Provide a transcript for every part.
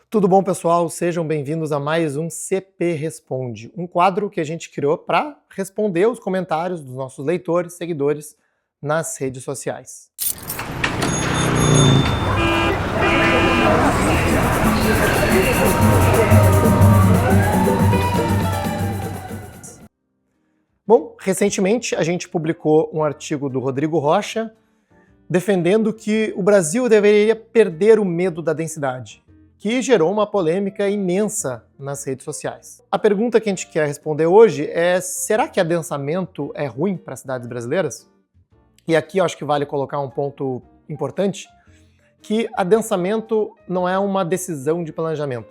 Tudo bom, pessoal? Sejam bem-vindos a mais um CP Responde, um quadro que a gente criou para responder os comentários dos nossos leitores, seguidores nas redes sociais. Bom, recentemente a gente publicou um artigo do Rodrigo Rocha defendendo que o Brasil deveria perder o medo da densidade, que gerou uma polêmica imensa nas redes sociais. A pergunta que a gente quer responder hoje é: será que adensamento é ruim para as cidades brasileiras? E aqui eu acho que vale colocar um ponto importante, que adensamento não é uma decisão de planejamento.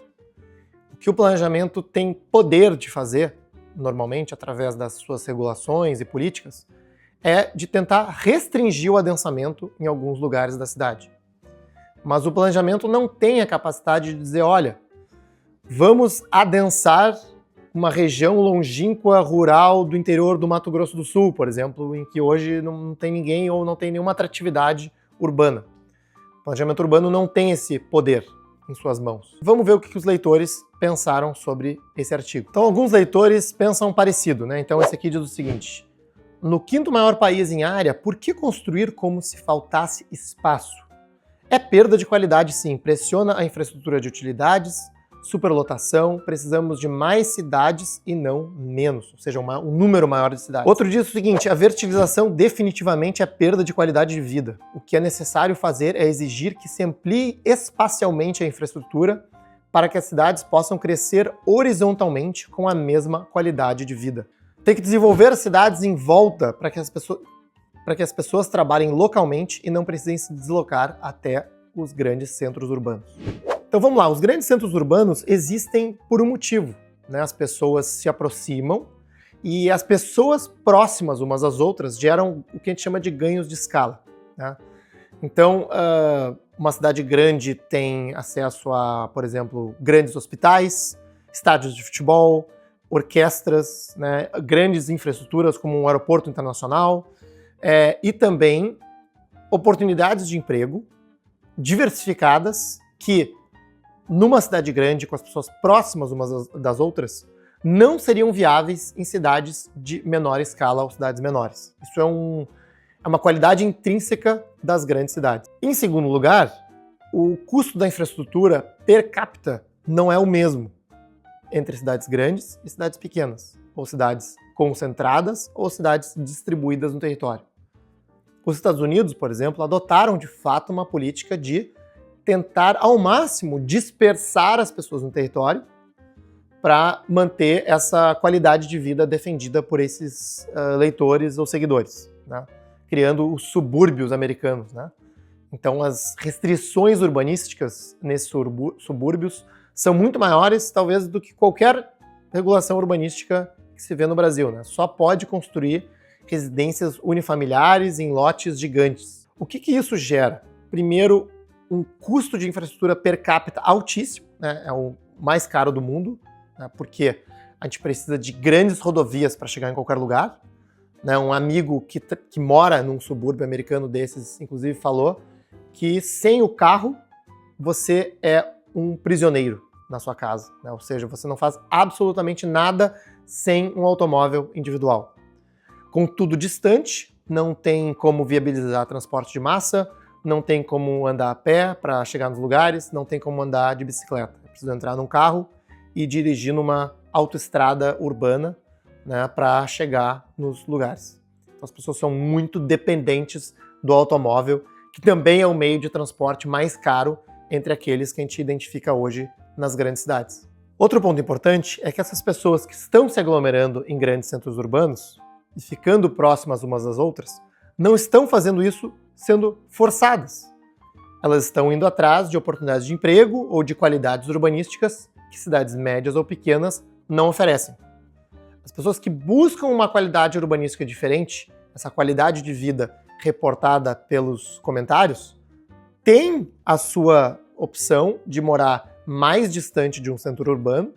O que o planejamento tem poder de fazer, normalmente através das suas regulações e políticas, é de tentar restringir o adensamento em alguns lugares da cidade. Mas o planejamento não tem a capacidade de dizer, olha, vamos adensar uma região longínqua rural do interior do Mato Grosso do Sul, por exemplo, em que hoje não tem ninguém ou não tem nenhuma atratividade urbana. O planejamento urbano não tem esse poder em suas mãos. Vamos ver o que os leitores pensaram sobre esse artigo. Então, alguns leitores pensam parecido, né? Então, esse aqui diz o seguinte: no quinto maior país em área, por que construir como se faltasse espaço? É perda de qualidade, sim. Pressiona a infraestrutura de utilidades, superlotação, precisamos de mais cidades e não menos, ou seja, um número maior de cidades. Outro diz o seguinte: a verticalização definitivamente é perda de qualidade de vida. O que é necessário fazer é exigir que se amplie espacialmente a infraestrutura para que as cidades possam crescer horizontalmente com a mesma qualidade de vida. Tem que desenvolver as cidades em volta para que as pessoas trabalhem localmente e não precisem se deslocar até os grandes centros urbanos. Então vamos lá, os grandes centros urbanos existem por um motivo, né? As pessoas se aproximam e as pessoas próximas umas às outras geram o que a gente chama de ganhos de escala, né? Então, uma cidade grande tem acesso a, por exemplo, grandes hospitais, estádios de futebol, orquestras, né? Grandes infraestruturas como um aeroporto internacional, e também oportunidades de emprego diversificadas que, numa cidade grande, com as pessoas próximas umas das outras, não seriam viáveis em cidades de menor escala ou cidades menores. Isso é uma qualidade intrínseca das grandes cidades. Em segundo lugar, o custo da infraestrutura per capita não é o mesmo entre cidades grandes e cidades pequenas, ou cidades concentradas ou cidades distribuídas no território. Os Estados Unidos, por exemplo, adotaram de fato uma política de tentar ao máximo dispersar as pessoas no território para manter essa qualidade de vida defendida por esses leitores ou seguidores, né? Criando os subúrbios americanos, né? Então as restrições urbanísticas nesses subúrbios são muito maiores, talvez, do que qualquer regulação urbanística que se vê no Brasil, né? Só pode construir residências unifamiliares em lotes gigantes. O que isso gera? Primeiro, um custo de infraestrutura per capita altíssimo, né? É o mais caro do mundo, né? Porque a gente precisa de grandes rodovias para chegar em qualquer lugar, né? Um amigo que mora num subúrbio americano desses, inclusive, falou que sem o carro você é um prisioneiro na sua casa, né? Ou seja, você não faz absolutamente nada sem um automóvel individual. Com tudo distante, não tem como viabilizar transporte de massa, não tem como andar a pé para chegar nos lugares, não tem como andar de bicicleta. É preciso entrar num carro e dirigir numa autoestrada urbana, né, para chegar nos lugares. Então as pessoas são muito dependentes do automóvel, que também é o meio de transporte mais caro entre aqueles que a gente identifica hoje nas grandes cidades. Outro ponto importante é que essas pessoas que estão se aglomerando em grandes centros urbanos e ficando próximas umas das outras, não estão fazendo isso sendo forçadas. Elas estão indo atrás de oportunidades de emprego ou de qualidades urbanísticas que cidades médias ou pequenas não oferecem. As pessoas que buscam uma qualidade urbanística diferente, essa qualidade de vida reportada pelos comentários, têm a sua opção de morar mais distante de um centro urbano,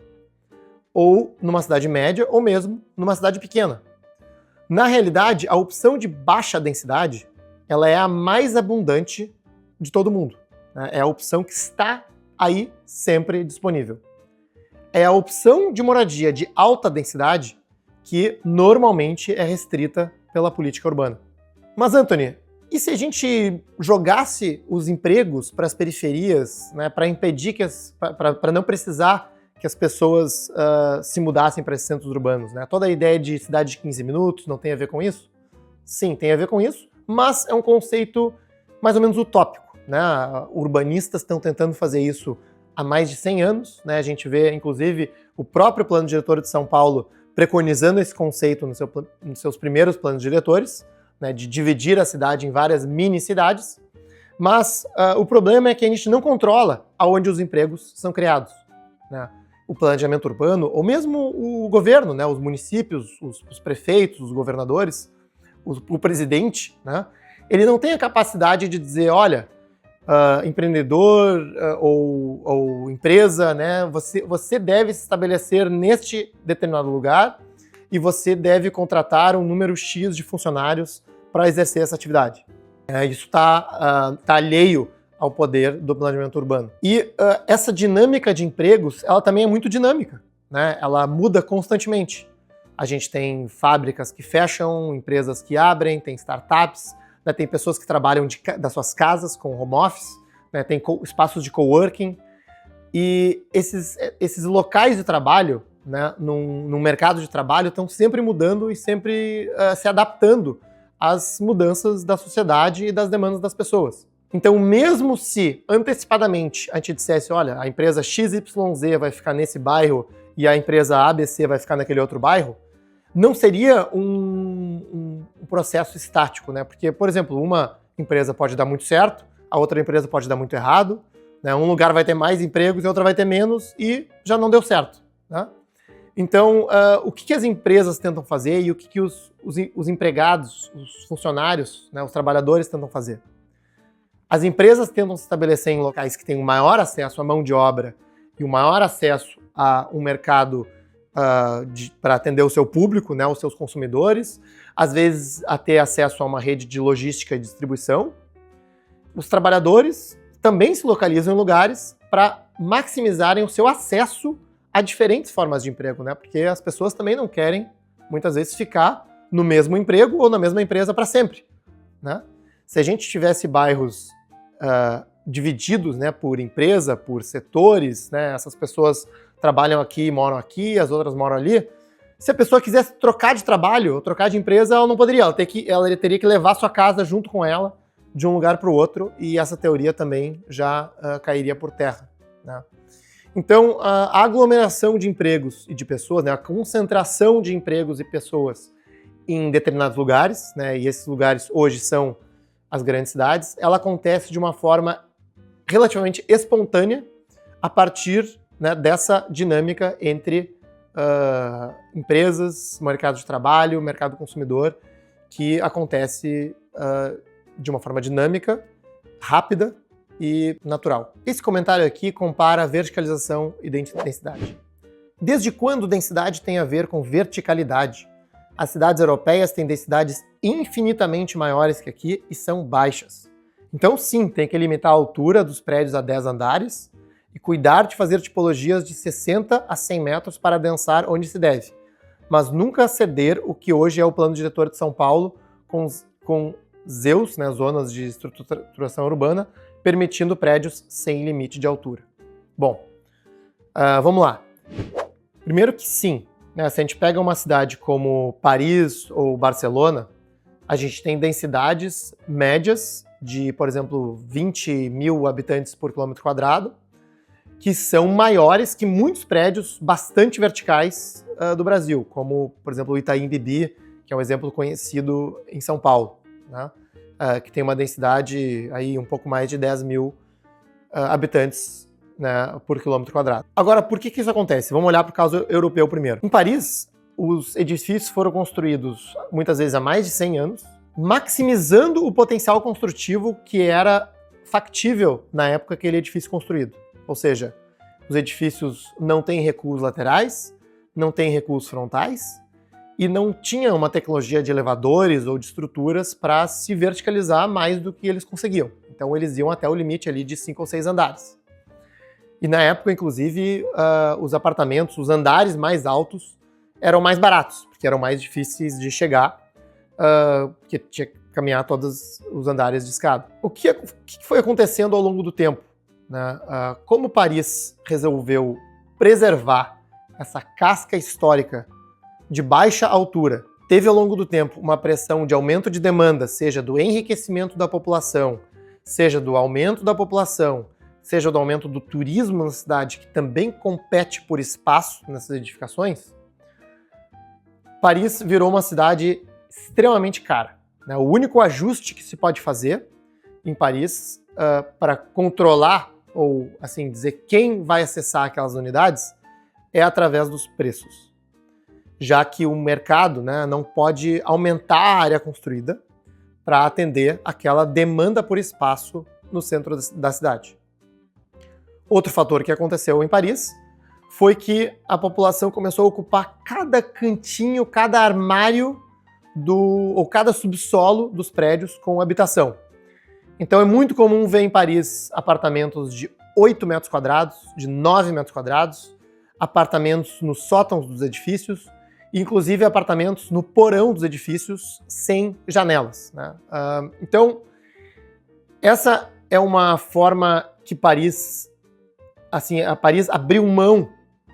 ou numa cidade média, ou mesmo numa cidade pequena. Na realidade, a opção de baixa densidade, ela é a mais abundante de todo mundo, né? É a opção que está aí sempre disponível. É a opção de moradia de alta densidade que normalmente é restrita pela política urbana. Mas, Anthony, e se a gente jogasse os empregos para as periferias, né, para impedir para não precisar que as pessoas se mudassem para esses centros urbanos, né? Toda a ideia de cidade de 15 minutos não tem a ver com isso? Sim, tem a ver com isso, mas é um conceito mais ou menos utópico, né? Urbanistas estão tentando fazer isso há mais de 100 anos, né? A gente vê, inclusive, o próprio Plano Diretor de São Paulo preconizando esse conceito nos seus primeiros planos diretores, né, de dividir a cidade em várias mini-cidades, mas o problema é que a gente não controla aonde os empregos são criados, né? O planejamento urbano, ou mesmo o governo, né, os municípios, os prefeitos, os governadores, o presidente, né, ele não tem a capacidade de dizer, olha, empreendedor ou empresa, né, você deve se estabelecer neste determinado lugar e você deve contratar um número X de funcionários para exercer essa atividade. Isso está alheio ao poder do planejamento urbano. E essa dinâmica de empregos, ela também é muito dinâmica, né? Ela muda constantemente. A gente tem fábricas que fecham, empresas que abrem, tem startups, né? Tem pessoas que trabalham das suas casas com home office, né? Tem espaços de coworking. E esses locais de trabalho, né, no mercado de trabalho, estão sempre mudando e sempre se adaptando às mudanças da sociedade e das demandas das pessoas. Então, mesmo se antecipadamente a gente dissesse, olha, a empresa XYZ vai ficar nesse bairro e a empresa ABC vai ficar naquele outro bairro, não seria um processo estático, né? Porque, por exemplo, uma empresa pode dar muito certo, a outra empresa pode dar muito errado, né? Um lugar vai ter mais empregos e a outra vai ter menos e já não deu certo, né? Então, o que as empresas tentam fazer e o que os empregados, os funcionários, né, os trabalhadores tentam fazer? As empresas tentam se estabelecer em locais que têm um maior acesso à mão de obra e um maior acesso a um mercado para atender o seu público, né, os seus consumidores, às vezes a ter acesso a uma rede de logística e distribuição. Os trabalhadores também se localizam em lugares para maximizarem o seu acesso a diferentes formas de emprego, né? Porque as pessoas também não querem, muitas vezes, ficar no mesmo emprego ou na mesma empresa para sempre, né? Se a gente tivesse bairros divididos, né, por empresa, por setores, né, essas pessoas trabalham aqui, moram aqui, as outras moram ali, se a pessoa quisesse trocar de trabalho ou trocar de empresa, ela não poderia, ela teria que levar sua casa junto com ela de um lugar para o outro, e essa teoria também já cairia por terra, né? Então, a aglomeração de empregos e de pessoas, né, a concentração de empregos e pessoas em determinados lugares, né, e esses lugares hoje são as grandes cidades, ela acontece de uma forma relativamente espontânea a partir, né, dessa dinâmica entre empresas, mercado de trabalho, mercado consumidor, que acontece de uma forma dinâmica, rápida e natural. Esse comentário aqui compara verticalização e densidade. Desde quando densidade tem a ver com verticalidade? As cidades europeias têm densidades infinitamente maiores que aqui e são baixas. Então sim, tem que limitar a altura dos prédios a 10 andares e cuidar de fazer tipologias de 60 a 100 metros para adensar onde se deve, mas nunca ceder o que hoje é o Plano Diretor de São Paulo com ZEUs, né, zonas de estruturação urbana, permitindo prédios sem limite de altura. Bom, vamos lá. Primeiro que sim, né, se a gente pega uma cidade como Paris ou Barcelona, a gente tem densidades médias de, por exemplo, 20 mil habitantes por quilômetro quadrado, que são maiores que muitos prédios bastante verticais do Brasil, como, por exemplo, o Itaim Bibi, que é um exemplo conhecido em São Paulo, né? Que tem uma densidade aí um pouco mais de 10 mil habitantes, né, por quilômetro quadrado. Agora, por que isso acontece? Vamos olhar para o caso europeu primeiro. Em Paris, os edifícios foram construídos muitas vezes há mais de 100 anos, maximizando o potencial construtivo que era factível na época que aquele edifício construído. Ou seja, os edifícios não têm recuos laterais, não têm recuos frontais e não tinham uma tecnologia de elevadores ou de estruturas para se verticalizar mais do que eles conseguiam. Então eles iam até o limite ali de 5 ou 6 andares. E na época, inclusive, os apartamentos, os andares mais altos eram mais baratos, porque eram mais difíceis de chegar, porque tinha que caminhar todos os andares de escada. O que foi acontecendo ao longo do tempo, né? Como Paris resolveu preservar essa casca histórica de baixa altura, teve ao longo do tempo uma pressão de aumento de demanda, seja do enriquecimento da população, seja do aumento da população, seja do aumento do turismo na cidade, que também compete por espaço nessas edificações, Paris virou uma cidade extremamente cara, né? O único ajuste que se pode fazer em Paris para controlar, ou assim dizer, quem vai acessar aquelas unidades, é através dos preços. Já que o mercado, né, não pode aumentar a área construída para atender aquela demanda por espaço no centro da cidade. Outro fator que aconteceu em Paris foi que a população começou a ocupar cada cantinho, cada armário ou cada subsolo dos prédios com habitação. Então é muito comum ver em Paris apartamentos de 8 metros quadrados, de 9 metros quadrados, apartamentos nos sótãos dos edifícios, inclusive apartamentos no porão dos edifícios sem janelas, né? Então, essa é uma forma que Paris abriu mão,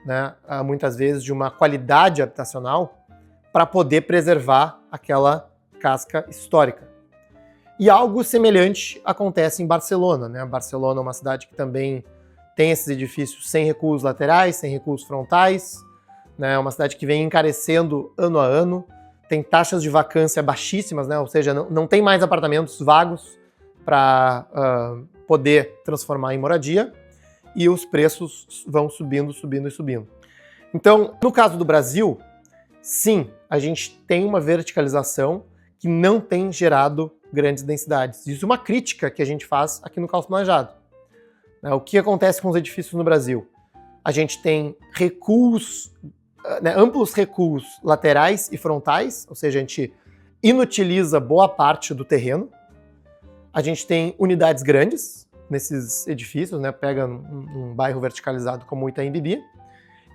né, muitas vezes, de uma qualidade habitacional para poder preservar aquela casca histórica. E algo semelhante acontece em Barcelona, né? Barcelona é uma cidade que também tem esses edifícios sem recuos laterais, sem recuos frontais, né? É uma cidade que vem encarecendo ano a ano, tem taxas de vacância baixíssimas, né? Ou seja, não tem mais apartamentos vagos para poder transformar em moradia, e os preços vão subindo, subindo e subindo. Então, no caso do Brasil, sim, a gente tem uma verticalização que não tem gerado grandes densidades. Isso é uma crítica que a gente faz aqui no Caos Planejado. O que acontece com os edifícios no Brasil? A gente tem recuos, amplos recuos laterais e frontais, ou seja, a gente inutiliza boa parte do terreno. A gente tem unidades grandes nesses edifícios, né? Pega um bairro verticalizado como o Itaim Bibi.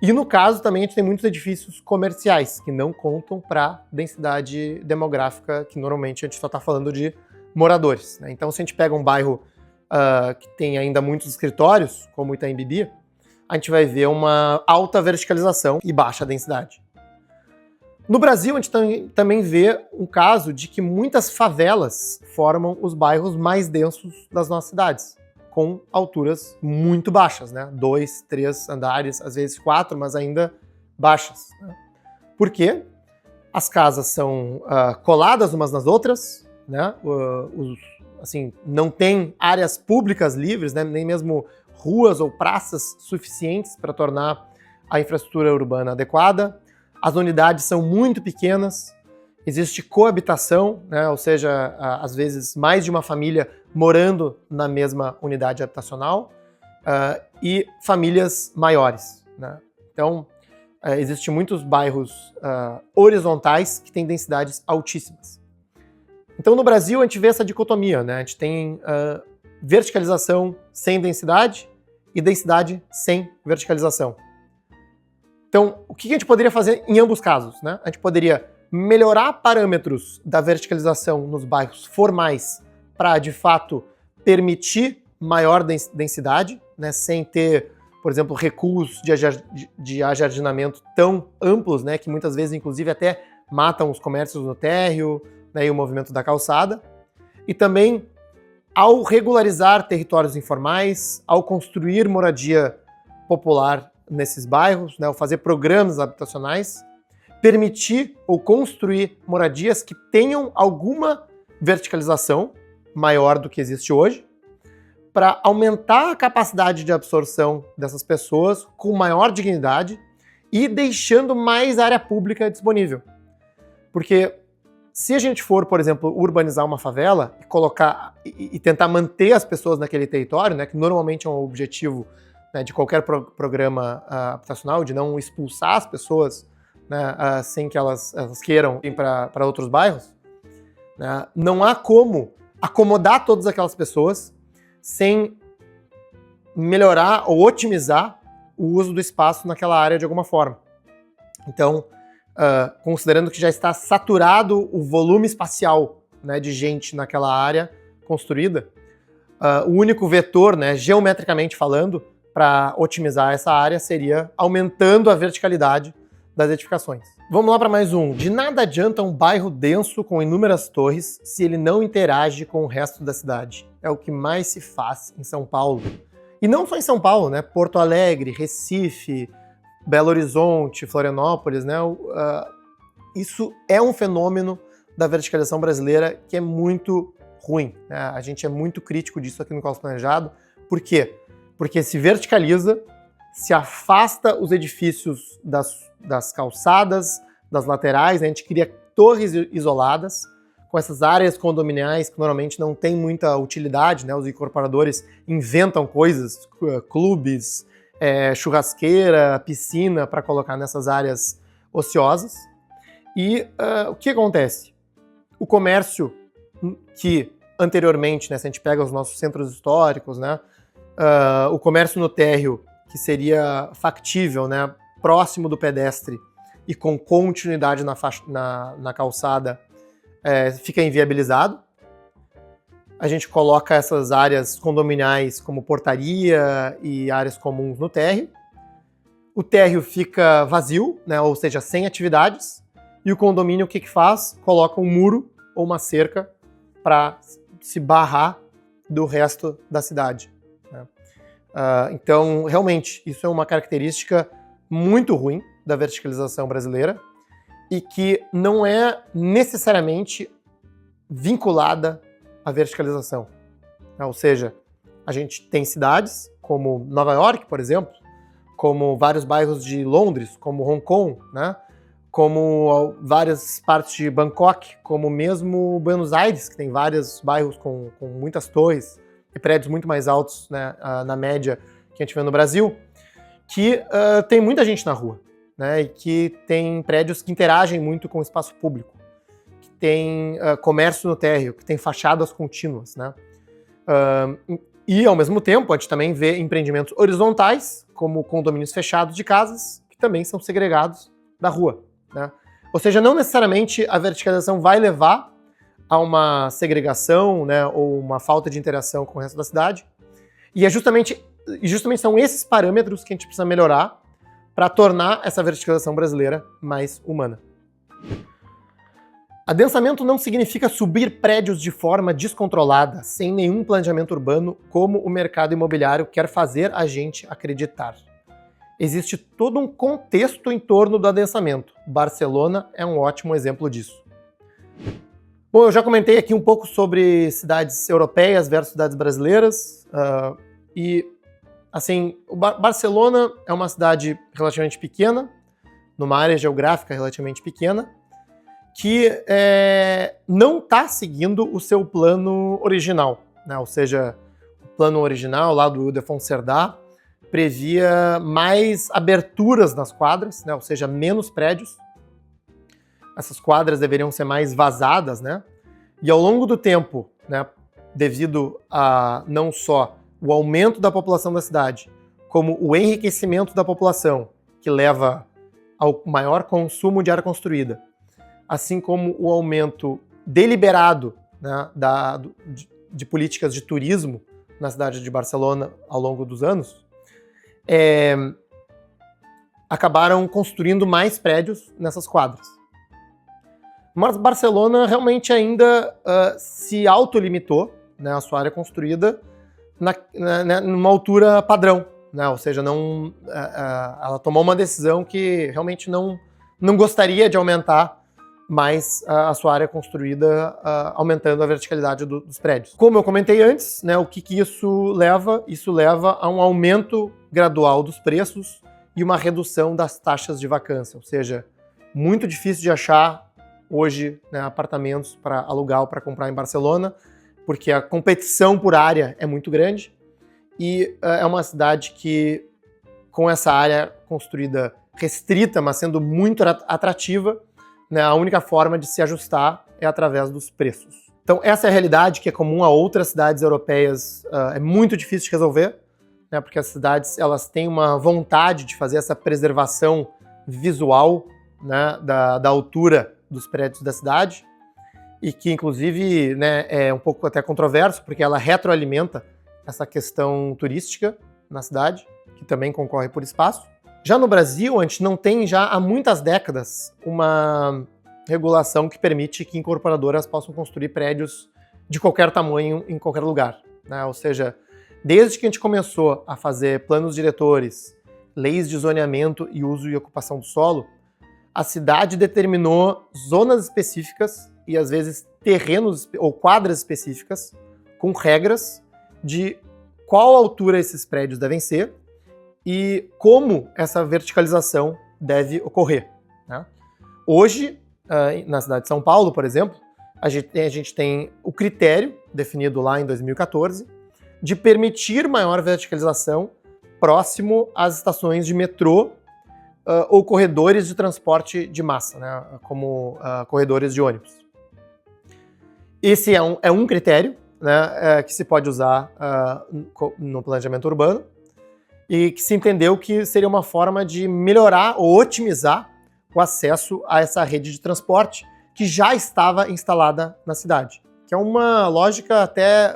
E no caso também a gente tem muitos edifícios comerciais que não contam para densidade demográfica, que normalmente a gente só está falando de moradores, né? Então, se a gente pega um bairro que tem ainda muitos escritórios, como o Itaim Bibi, a gente vai ver uma alta verticalização e baixa densidade. No Brasil, a gente também vê um caso de que muitas favelas formam os bairros mais densos das nossas cidades, com alturas muito baixas, né? 2, 3 andares, às vezes 4, mas ainda baixas, né? Por quê? As casas são coladas umas nas outras, né? Não tem áreas públicas livres, né? Nem mesmo ruas ou praças suficientes para tornar a infraestrutura urbana adequada. As unidades são muito pequenas, existe coabitação, né? Ou seja, às vezes mais de uma família morando na mesma unidade habitacional, e famílias maiores, né? Então, existem muitos bairros horizontais que têm densidades altíssimas. Então, no Brasil, a gente vê essa dicotomia, né? A gente tem verticalização sem densidade e densidade sem verticalização. Então, o que a gente poderia fazer em ambos casos, né? A gente poderia melhorar parâmetros da verticalização nos bairros formais para, de fato, permitir maior densidade, né? Sem ter, por exemplo, recuos de ajardinamento tão amplos, né? Que muitas vezes, inclusive, até matam os comércios no térreo, né? E o movimento da calçada. E também, ao regularizar territórios informais, ao construir moradia popular nesses bairros, né? Ao fazer programas habitacionais, permitir ou construir moradias que tenham alguma verticalização maior do que existe hoje, para aumentar a capacidade de absorção dessas pessoas com maior dignidade e deixando mais área pública disponível. Porque se a gente for, por exemplo, urbanizar uma favela e colocar e tentar manter as pessoas naquele território, né, que normalmente é um objetivo, né, de qualquer programa habitacional, de não expulsar as pessoas, né, sem que elas queiram ir para outros bairros, né, não há como acomodar todas aquelas pessoas sem melhorar ou otimizar o uso do espaço naquela área de alguma forma. Então, considerando que já está saturado o volume espacial, né, de gente naquela área construída, o único vetor, né, geometricamente falando, para otimizar essa área seria aumentando a verticalidade das edificações. Vamos lá para mais um. De nada adianta um bairro denso com inúmeras torres se ele não interage com o resto da cidade. É o que mais se faz em São Paulo. E não só em São Paulo, né? Porto Alegre, Recife, Belo Horizonte, Florianópolis, né? Isso é um fenômeno da verticalização brasileira que é muito ruim, né? A gente é muito crítico disso aqui no Caos Planejado. Por quê? Porque se verticaliza, se afasta os edifícios das calçadas, das laterais, né? A gente cria torres isoladas, com essas áreas condominiais que normalmente não tem muita utilidade, né? Os incorporadores inventam coisas, clubes, churrasqueira, piscina, para colocar nessas áreas ociosas. E o que acontece? O comércio que anteriormente, né, se a gente pega os nossos centros históricos, né, o comércio no térreo, que seria factível, né, próximo do pedestre e com continuidade na calçada, fica inviabilizado. A gente coloca essas áreas condominiais como portaria e áreas comuns no térreo. O térreo fica vazio, né, ou seja, sem atividades. E o condomínio o que faz? Coloca um muro ou uma cerca para se barrar do resto da cidade, né? Então, realmente, isso é uma característica muito ruim da verticalização brasileira e que não é necessariamente vinculada à verticalização, né? Ou seja, a gente tem cidades como Nova York, por exemplo, como vários bairros de Londres, como Hong Kong, né? Como várias partes de Bangkok, como mesmo Buenos Aires, que tem vários bairros com muitas torres e prédios muito mais altos, né, na média que a gente vê no Brasil, que tem muita gente na rua, né, e que tem prédios que interagem muito com o espaço público, que tem comércio no térreo, que tem fachadas contínuas, né. E, ao mesmo tempo, a gente também vê empreendimentos horizontais, como condomínios fechados de casas, que também são segregados da rua, né? Ou seja, não necessariamente a verticalização vai levar a uma segregação, né, ou uma falta de interação com o resto da cidade. E justamente são esses parâmetros que a gente precisa melhorar para tornar essa verticalização brasileira mais humana. Adensamento não significa subir prédios de forma descontrolada, sem nenhum planejamento urbano, como o mercado imobiliário quer fazer a gente acreditar. Existe todo um contexto em torno do adensamento. Barcelona é um ótimo exemplo disso. Bom, eu já comentei aqui um pouco sobre cidades europeias versus cidades brasileiras. E, assim, Barcelona é uma cidade relativamente pequena, numa área geográfica relativamente pequena, que não está seguindo o seu plano original, né? Ou seja, o plano original lá do Ildefonso Cerdá previa mais aberturas nas quadras, né? Ou seja, menos prédios. Essas quadras deveriam ser mais vazadas, né? E ao longo do tempo, né, devido a não só o aumento da população da cidade, como o enriquecimento da população, que leva ao maior consumo de área construída, assim como o aumento deliberado, né, de políticas de turismo na cidade de Barcelona ao longo dos anos, acabaram construindo mais prédios nessas quadras. Mas Barcelona realmente ainda se autolimitou, né, a sua área construída numa altura padrão, né? Ou seja, ela tomou uma decisão que realmente não gostaria de aumentar mais a sua área construída, aumentando a verticalidade dos prédios. Como eu comentei antes, né, o que isso leva? Isso leva a um aumento gradual dos preços e uma redução das taxas de vacância, ou seja, muito difícil de achar hoje, né, apartamentos para alugar ou para comprar em Barcelona, porque a competição por área é muito grande e é uma cidade que, com essa área construída restrita, mas sendo muito atrativa, né, a única forma de se ajustar é através dos preços. Então essa é a realidade que é comum a outras cidades europeias, é muito difícil de resolver, né, porque as cidades elas têm uma vontade de fazer essa preservação visual, né, da altura dos prédios da cidade, e que inclusive, né, é um pouco até controverso, porque ela retroalimenta essa questão turística na cidade, que também concorre por espaço. Já no Brasil, a gente não tem já há muitas décadas uma regulação que permite que incorporadoras possam construir prédios de qualquer tamanho em qualquer lugar, né? Ou seja, desde que a gente começou a fazer planos diretores, leis de zoneamento e uso e ocupação do solo, a cidade determinou zonas específicas e às vezes terrenos ou quadras específicas com regras de qual altura esses prédios devem ser e como essa verticalização deve ocorrer, né? Hoje, na cidade de São Paulo, por exemplo, a gente tem o critério, definido lá em 2014, de permitir maior verticalização próximo às estações de metrô ou corredores de transporte de massa, né, como corredores de ônibus. Esse é um critério, né, que se pode usar no planejamento urbano e que se entendeu que seria uma forma de melhorar ou otimizar o acesso a essa rede de transporte que já estava instalada na cidade, que é uma lógica até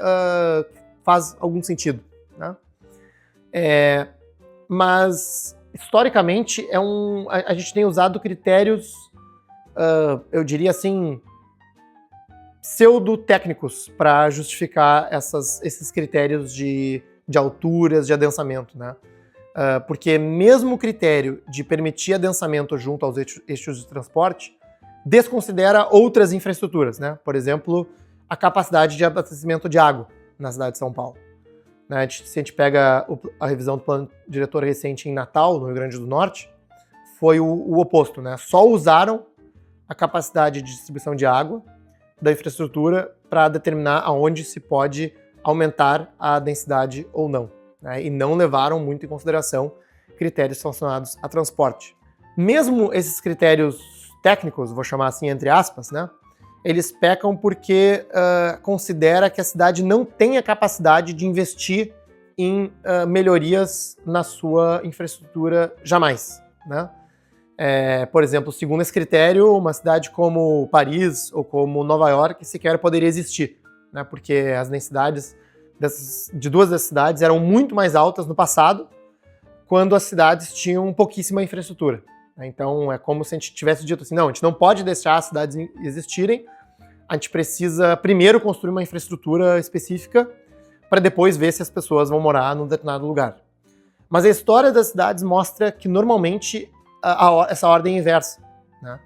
faz algum sentido, né? Mas historicamente a gente tem usado critérios, eu diria assim, pseudo-técnicos para justificar esses critérios de alturas, de adensamento, né? Porque mesmo o critério de permitir adensamento junto aos eixos de transporte desconsidera outras infraestruturas, né? Por exemplo, a capacidade de abastecimento de água na cidade de São Paulo, né? Se a gente pega a revisão do plano diretor recente em Natal, no Rio Grande do Norte, foi o oposto, né? Só usaram a capacidade de distribuição de água da infraestrutura para determinar aonde se pode aumentar a densidade ou não, né? E não levaram muito em consideração critérios relacionados a transporte. Mesmo esses critérios técnicos, vou chamar assim entre aspas, né, eles pecam porque considera que a cidade não tem a capacidade de investir em melhorias na sua infraestrutura jamais, né? Por exemplo, segundo esse critério, uma cidade como Paris ou como Nova York sequer poderia existir, né? Porque as densidades de duas das cidades eram muito mais altas no passado, quando as cidades tinham pouquíssima infraestrutura. Então é como se a gente tivesse dito assim, não, a gente não pode deixar as cidades existirem, a gente precisa primeiro construir uma infraestrutura específica para depois ver se as pessoas vão morar num determinado lugar. Mas a história das cidades mostra que normalmente essa ordem é inversa, né?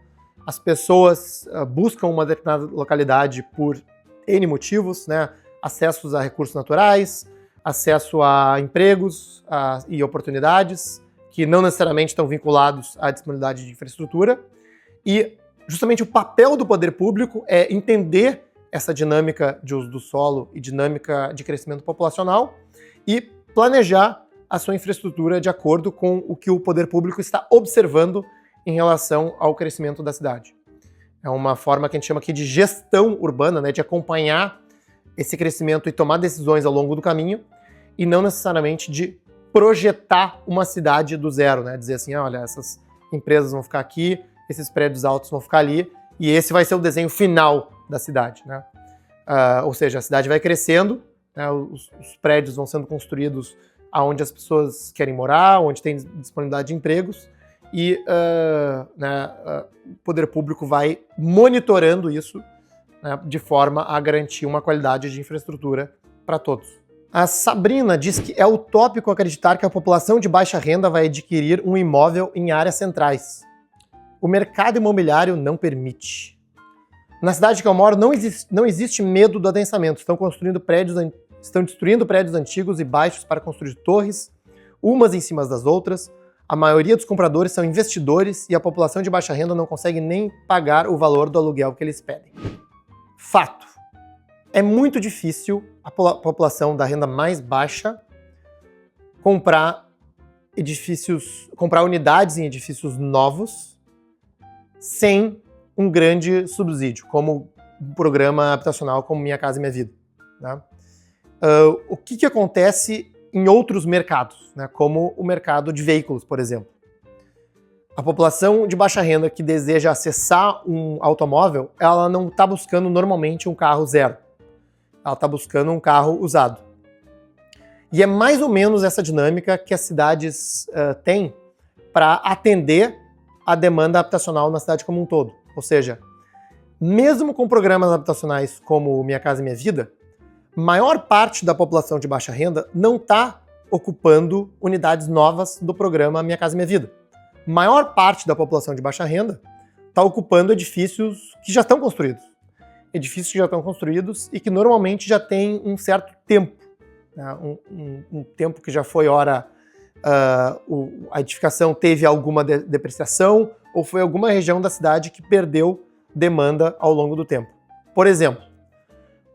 As pessoas buscam uma determinada localidade por N motivos, né? Acessos a recursos naturais, acesso a empregos e oportunidades, que não necessariamente estão vinculados à disponibilidade de infraestrutura, e justamente o papel do poder público é entender essa dinâmica de uso do solo e dinâmica de crescimento populacional e planejar a sua infraestrutura de acordo com o que o poder público está observando em relação ao crescimento da cidade. É uma forma que a gente chama aqui de gestão urbana, né, de acompanhar esse crescimento e tomar decisões ao longo do caminho, e não necessariamente de projetar uma cidade do zero, né? Dizer assim, olha, essas empresas vão ficar aqui, esses prédios altos vão ficar ali, e esse vai ser o desenho final da cidade, né? Ou seja, a cidade vai crescendo, né? Os prédios vão sendo construídos aonde as pessoas querem morar, onde tem disponibilidade de empregos, e o poder público vai monitorando isso, né, de forma a garantir uma qualidade de infraestrutura para todos. A Sabrina diz que é utópico acreditar que a população de baixa renda vai adquirir um imóvel em áreas centrais. O mercado imobiliário não permite. Na cidade que eu moro não existe medo do adensamento. Estão destruindo prédios antigos e baixos para construir torres, umas em cima das outras. A maioria dos compradores são investidores e a população de baixa renda não consegue nem pagar o valor do aluguel que eles pedem. Fato. É muito difícil a população da renda mais baixa comprar unidades em edifícios novos sem um grande subsídio, como um programa habitacional como Minha Casa Minha Vida, né? O que acontece em outros mercados, né, como o mercado de veículos, por exemplo. A população de baixa renda que deseja acessar um automóvel, ela não está buscando normalmente um carro zero. Ela está buscando um carro usado. E é mais ou menos essa dinâmica que as cidades têm para atender a demanda habitacional na cidade como um todo. Ou seja, mesmo com programas habitacionais como Minha Casa Minha Vida, maior parte da população de baixa renda não está ocupando unidades novas do programa Minha Casa Minha Vida. Maior parte da população de baixa renda está ocupando edifícios que já estão construídos. Edifícios que já estão construídos e que normalmente já têm um certo tempo. Né? Um tempo que já foi hora a edificação teve alguma depreciação ou foi alguma região da cidade que perdeu demanda ao longo do tempo. Por exemplo,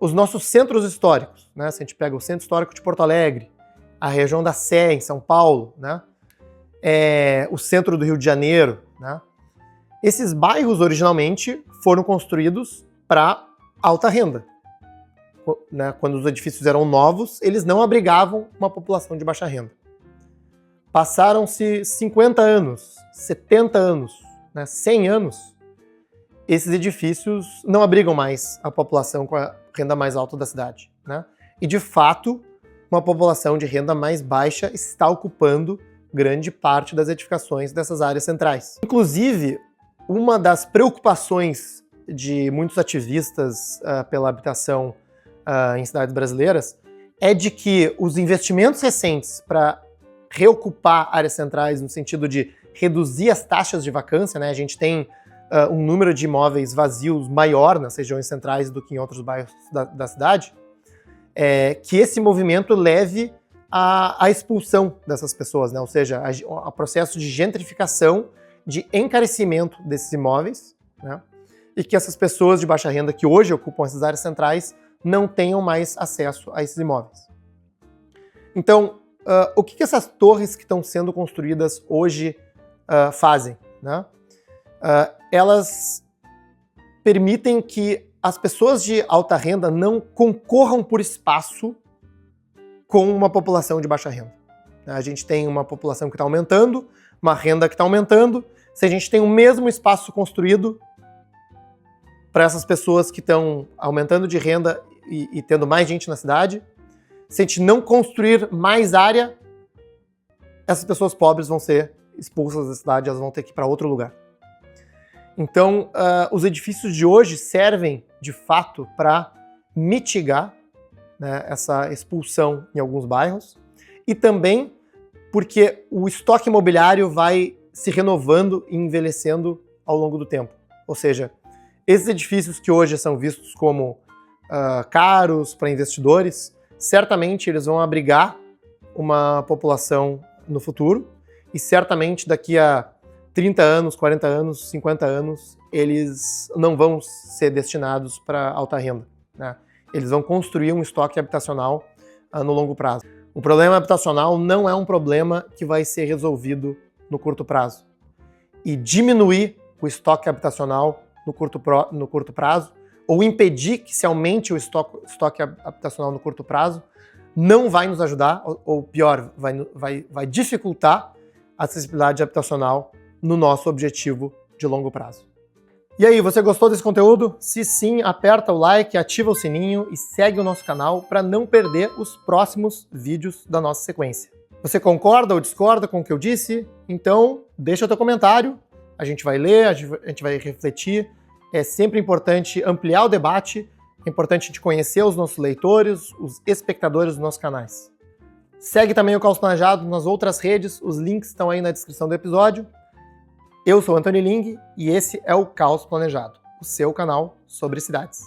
os nossos centros históricos, né? Se a gente pega o Centro Histórico de Porto Alegre, a região da Sé, em São Paulo, né? O centro do Rio de Janeiro, né? Esses bairros originalmente foram construídos para alta renda. Né? Quando os edifícios eram novos, eles não abrigavam uma população de baixa renda. Passaram-se 50 anos, 70 anos, né? 100 anos, esses edifícios não abrigam mais a população com a renda mais alta da cidade, né? E, de fato, uma população de renda mais baixa está ocupando grande parte das edificações dessas áreas centrais. Inclusive, uma das preocupações de muitos ativistas pela habitação em cidades brasileiras é de que os investimentos recentes para reocupar áreas centrais no sentido de reduzir as taxas de vacância, né? A gente tem um número de imóveis vazios maior nas regiões centrais do que em outros bairros da cidade, que esse movimento leve à expulsão dessas pessoas, né? Ou seja, a processo de gentrificação, de encarecimento desses imóveis, né? E que essas pessoas de baixa renda que hoje ocupam essas áreas centrais não tenham mais acesso a esses imóveis. Então, o que essas torres que estão sendo construídas hoje fazem, né? Elas permitem que as pessoas de alta renda não concorram por espaço com uma população de baixa renda. A gente tem uma população que está aumentando, uma renda que está aumentando. Se a gente tem o mesmo espaço construído para essas pessoas que estão aumentando de renda e tendo mais gente na cidade, se a gente não construir mais área, essas pessoas pobres vão ser expulsas da cidade, elas vão ter que ir para outro lugar. Então, os edifícios de hoje servem, de fato, para mitigar, né, essa expulsão em alguns bairros e também porque o estoque imobiliário vai se renovando e envelhecendo ao longo do tempo. Ou seja, esses edifícios que hoje são vistos como caros para investidores, certamente eles vão abrigar uma população no futuro e certamente daqui a 30 anos, 40 anos, 50 anos, eles não vão ser destinados para alta renda, né? Eles vão construir um estoque habitacional no longo prazo. O problema habitacional não é um problema que vai ser resolvido no curto prazo. E diminuir o estoque habitacional no curto prazo, ou impedir que se aumente o estoque habitacional no curto prazo, não vai nos ajudar, ou pior, vai dificultar a acessibilidade habitacional no nosso objetivo de longo prazo. E aí, você gostou desse conteúdo? Se sim, aperta o like, ativa o sininho e segue o nosso canal para não perder os próximos vídeos da nossa sequência. Você concorda ou discorda com o que eu disse? Então, deixa o teu comentário, a gente vai ler, a gente vai refletir. É sempre importante ampliar o debate, é importante a gente conhecer os nossos leitores, os espectadores dos nossos canais. Segue também o Caos Planejado nas outras redes, os links estão aí na descrição do episódio. Eu sou o Antônio Ling e esse é o Caos Planejado, o seu canal sobre cidades.